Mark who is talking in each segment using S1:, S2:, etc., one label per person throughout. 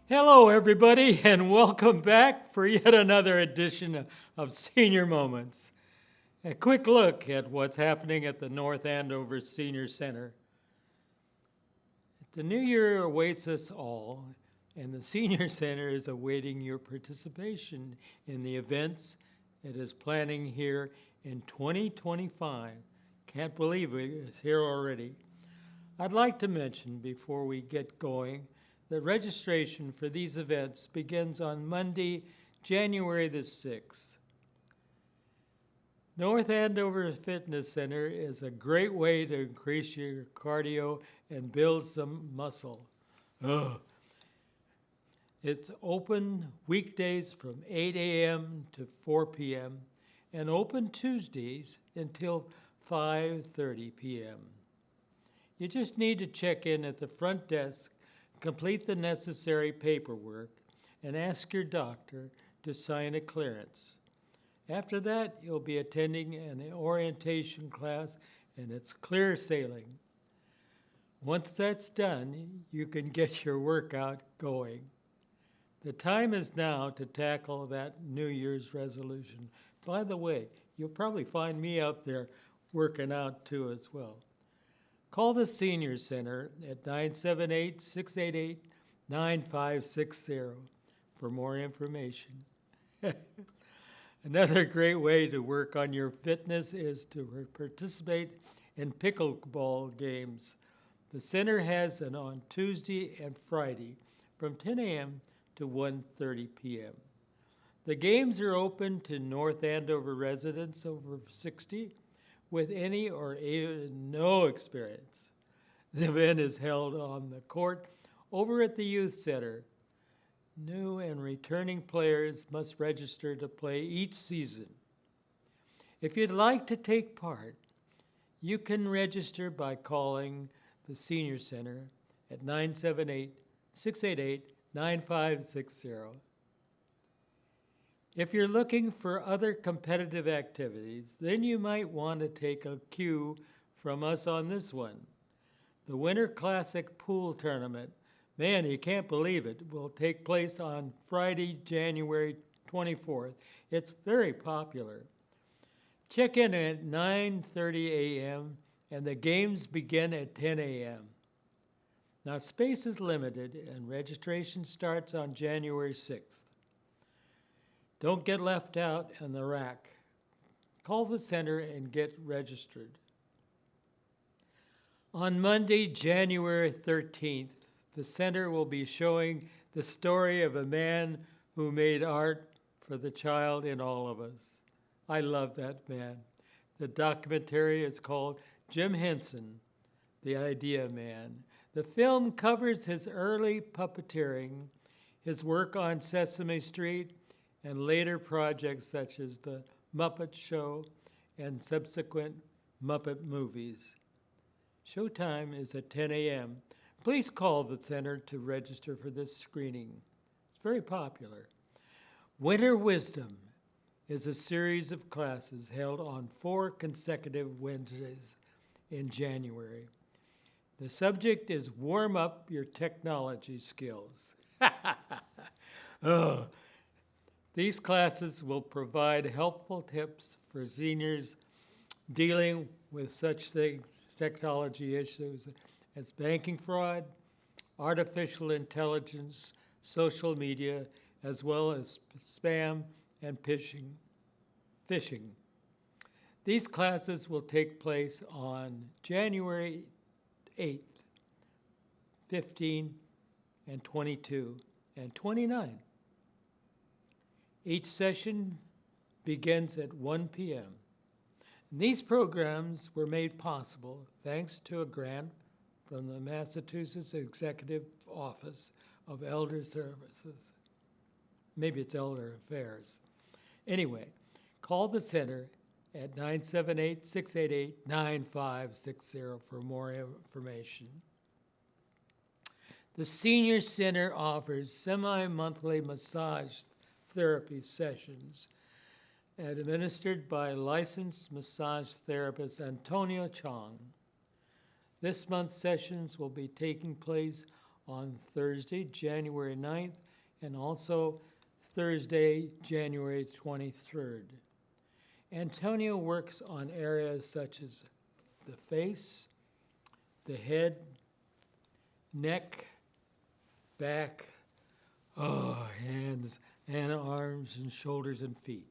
S1: Hello, everybody, and welcome back for yet another edition of Senior Moments. A quick look at what's happening at the North Andover Senior Center. The new year awaits us all, and the Senior Center is awaiting your participation in the events it is planning here in 2025. Can't believe it's here already. I'd like to mention before we get going that registration for these events begins on Monday, January the 6th. North Andover Fitness Center is a great way to increase your cardio and build some muscle. Ugh. It's open weekdays from 8 a.m. to 4 p.m. and open Tuesdays until 5:30 p.m. You just need to check in at the front desk, complete the necessary paperwork, and ask your doctor to sign a clearance. After that, you'll be attending an orientation class, and it's clear sailing. Once that's done, you can get your workout going. The time is now to tackle that New Year's resolution. By the way, you'll probably find me out there working out too as well. Call the Senior Center at 978-688-9560 for more information. Another great way to work on your fitness is to participate in pickleball games. The center has it on Tuesday and Friday from 10 a.m. to 1:30 p.m. The games are open to North Andover residents over 60 with any or even no experience. The event is held on the court over at the Youth Center. New and returning players must register to play each season. If you'd like to take part, you can register by calling the Senior Center at 978-688-9560. If you're looking for other competitive activities, then you might want to take a cue from us on this one. The Winter Classic Pool Tournament, man, you can't believe it, will take place on Friday, January 24th. It's very popular. Check in at 9:30 a.m. and the games begin at 10 a.m. Now, space is limited and registration starts on January 6th. Don't get left out in the rack. Call the center and get registered. On Monday, January 13th, the center will be showing the story of a man who made art for the child in all of us. I love that man. The documentary is called Jim Henson, The Idea Man. The film covers his early puppeteering, his work on Sesame Street, and later projects such as The Muppet Show and subsequent Muppet movies. Showtime is at 10 a.m. Please call the center to register for this screening. It's very popular. Winter Wisdom is a series of classes held on 4 consecutive Wednesdays in January. The subject is warm up your technology skills. Oh. These classes will provide helpful tips for seniors dealing with such technology issues as banking fraud, artificial intelligence, social media, as well as spam and phishing. These classes will take place on January 8th, 15, and 22, and 29. Each session begins at 1 p.m. And these programs were made possible thanks to a grant from the Massachusetts Executive Office of Elder Services. Maybe it's Elder Affairs. Anyway, call the center at 978-688-9560 for more information. The Senior Center offers semi-monthly massage therapy sessions administered by licensed massage therapist Antonio Chong. This month's sessions will be taking place on Thursday, January 9th, and also Thursday, January 23rd. Antonio works on areas such as the face, the head, neck, back, hands, and arms and shoulders and feet.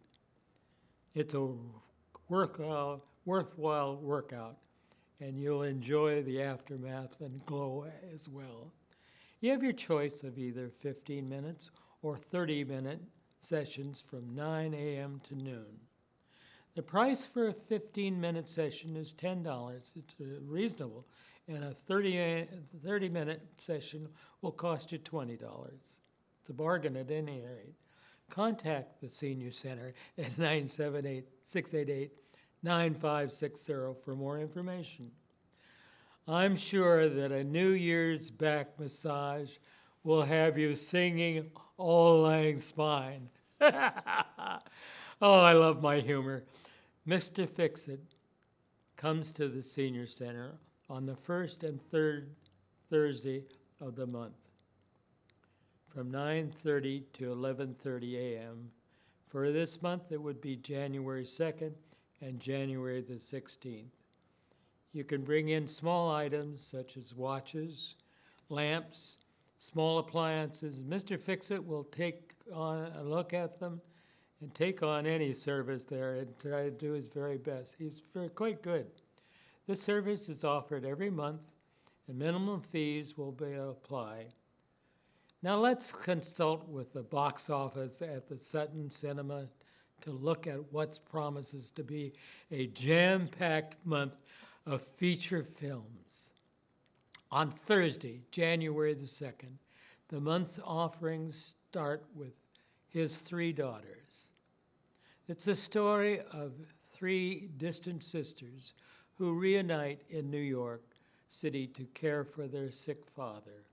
S1: It's a worthwhile workout, and you'll enjoy the aftermath and glow as well. You have your choice of either 15 minutes or 30-minute sessions from 9 a.m. to noon. The price for a 15-minute session is $10. It's reasonable, and a 30-minute session will cost you $20. It's a bargain at any rate. Contact the Senior Center at 978-688-9560 for more information. I'm sure that a New Year's back massage will have you singing Auld Lang Syne. Oh, I love my humor. Mr. Fix-It comes to the Senior Center on the first and third Thursday of the month from 9:30 to 11:30 a.m. For this month, it would be January 2nd and January the 16th. You can bring in small items such as watches, lamps, small appliances. Mr. Fix-It will take on a look at them and take on any service there and try to do his very best. He's quite good. This service is offered every month, and minimum fees will be applied. Now let's consult with the box office at the Sutton Cinema to look at what promises to be a jam-packed month of feature films. On Thursday, January the 2nd, the month's offerings start with His Three Daughters. It's a story of three distant sisters who reunite in New York City to care for their sick father.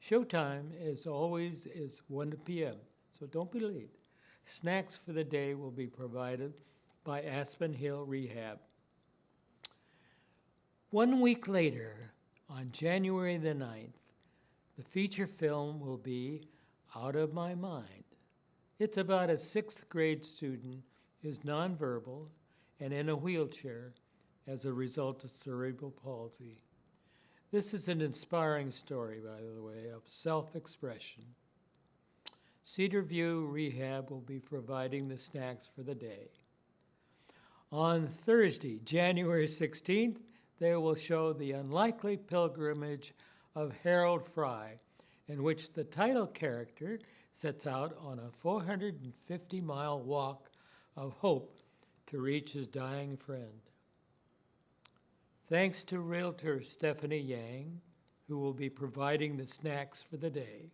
S1: Showtime, as always, is 1 p.m., so don't be late. Snacks for the day will be provided by Aspen Hill Rehab. 1 week later, on January the 9th, the feature film will be Out of My Mind. It's about a 6th grade student who's nonverbal and in a wheelchair as a result of cerebral palsy. This is an inspiring story, by the way, of self-expression. Cedar View Rehab will be providing the snacks for the day. On Thursday, January 16th, they will show The Unlikely Pilgrimage of Harold Fry, in which the title character sets out on a 450-mile walk of hope to reach his dying friend. Thanks to Realtor Stephanie Yang, who will be providing the snacks for the day.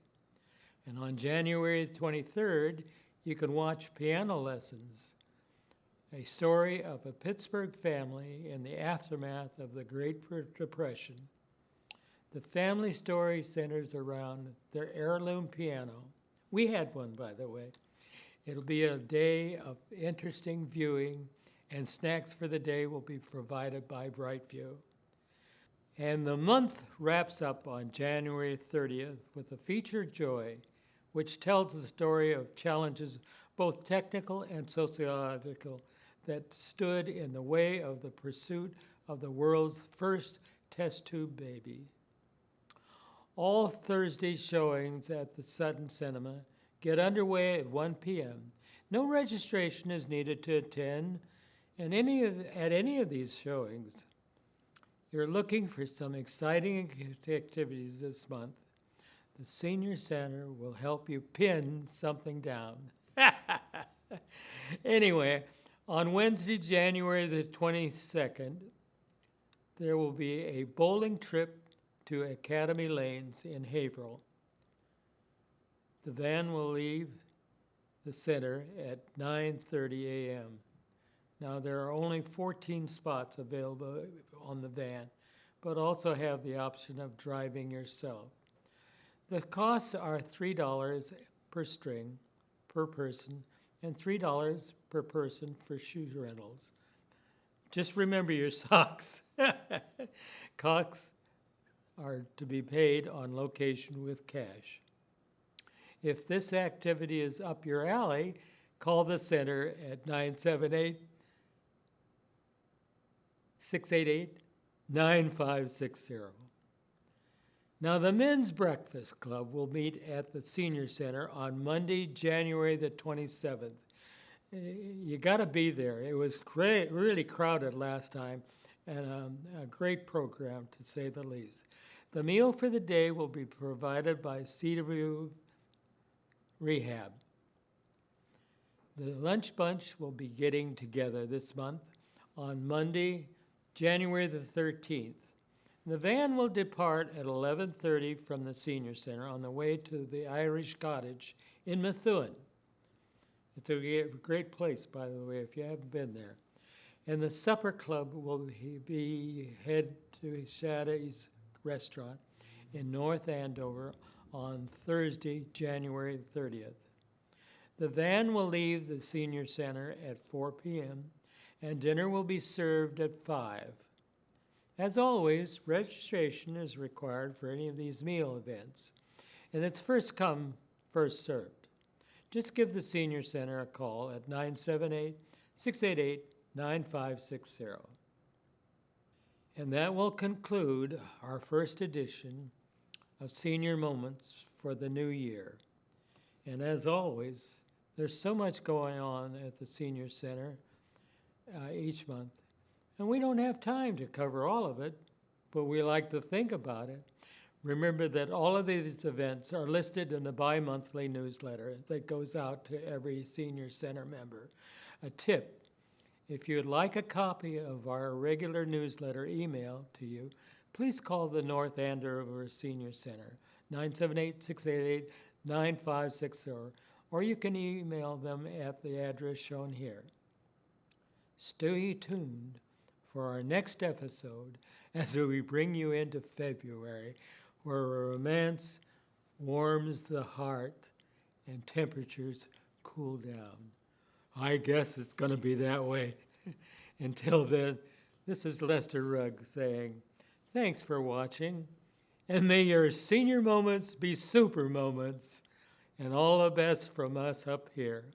S1: And on January 23rd, you can watch Piano Lessons, a story of a Pittsburgh family in the aftermath of the Great Depression. The family story centers around their heirloom piano. We had one, by the way. It'll be a day of interesting viewing, and snacks for the day will be provided by Brightview. And the month wraps up on January 30th with a feature Joy, which tells the story of challenges, both technical and sociological, that stood in the way of the pursuit of the world's first test tube baby. All Thursday showings at the Sutton Cinema get underway at 1 p.m. No registration is needed to attend at any of these showings. You're looking for some exciting activities this month. The Senior Center will help you pin something down. Anyway, on Wednesday, January the 22nd, there will be a bowling trip to Academy Lanes in Haverhill. The van will leave the center at 9:30 a.m. Now, there are only 14 spots available on the van, but also have the option of driving yourself. The costs are $3 per string per person and $3 per person for shoe rentals. Just remember your socks. Costs are to be paid on location with cash. If this activity is up your alley, call the center at 978-688-9560. Now, the Men's Breakfast Club will meet at the Senior Center on Monday, January the 27th. You got to be there. It was great, really crowded last time, and a great program, to say the least. The meal for the day will be provided by Cedarview Rehab. The Lunch Bunch will be getting together this month on Monday, January the 13th. The van will depart at 11:30 from the Senior Center on the way to the Irish Cottage in Methuen. It's a great place, by the way, if you haven't been there. And the supper club will head to Shaddy's Restaurant in North Andover on Thursday, January 30th. The van will leave the Senior Center at 4 p.m. and dinner will be served at 5. As always, registration is required for any of these meal events, and it's first come, first served. Just give the Senior Center a call at 978-688-9560. And that will conclude our first edition of Senior Moments for the new year. And as always, there's so much going on at the Senior Center each month. And we don't have time to cover all of it, but we like to think about it. Remember that all of these events are listed in the bi-monthly newsletter that goes out to every Senior Center member. A tip, if you'd like a copy of our regular newsletter emailed to you, please call the North Andover Senior Center, 978-688-9560, or you can email them at the address shown here. Stay tuned for our next episode as we bring you into February, where romance warms the heart and temperatures cool down. I guess it's going to be that way. Until then, this is Lester Rugg saying, thanks for watching, and may your senior moments be super moments, and all the best from us up here.